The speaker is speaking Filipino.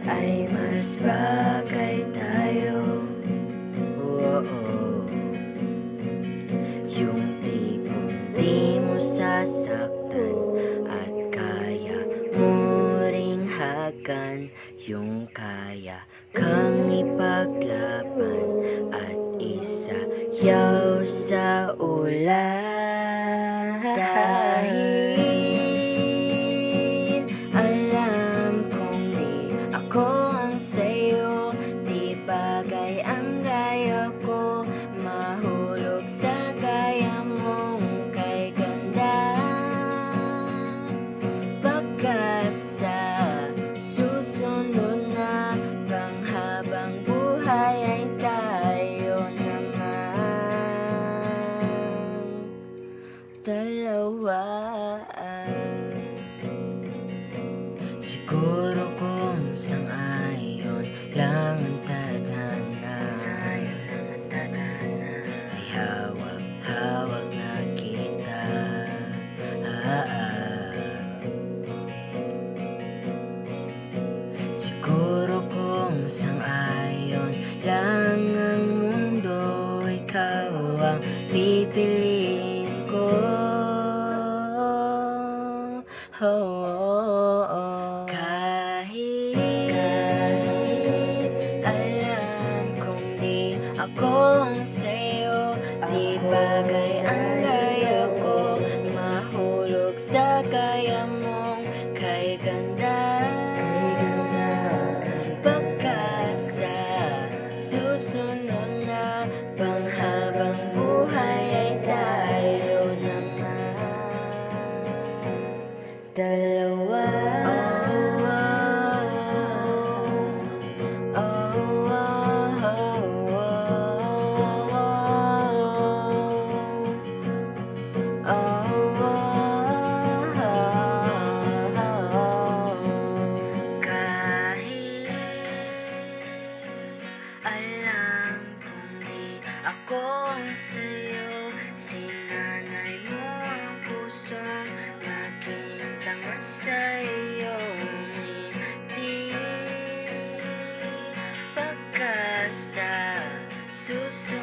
ay mas bagay tayo. Oo, yung tipong di mo sasaktan at kaya mo ring hagan, yung kaya kang ipaglaban at isayaw sa ulan. Dahil alam kong di ako ang sayo, di bagay ang gaya ko, mahulog sa kaya mong kay ganda. Baka sa susunod na panghabang buhay ay tayo naman dalawa. Siguro kung sang-ayon lang ang tadhana, may hawak-hawak na kita. Siguro kung sang-ayon lang ang mundo, ikaw ang pipiliin ko. Kahit alam kong di ako ang sayo, di bagay ang gaya ko, mahulog sa kaya mong kay ganda. Baka sa susunod na panghabang buhay ay tayo naman dalawa. Kahit alam kong di ako ang sayo, sinanay mo ang pusong naging tanga sa iyong ngiti. Pagka sa susunod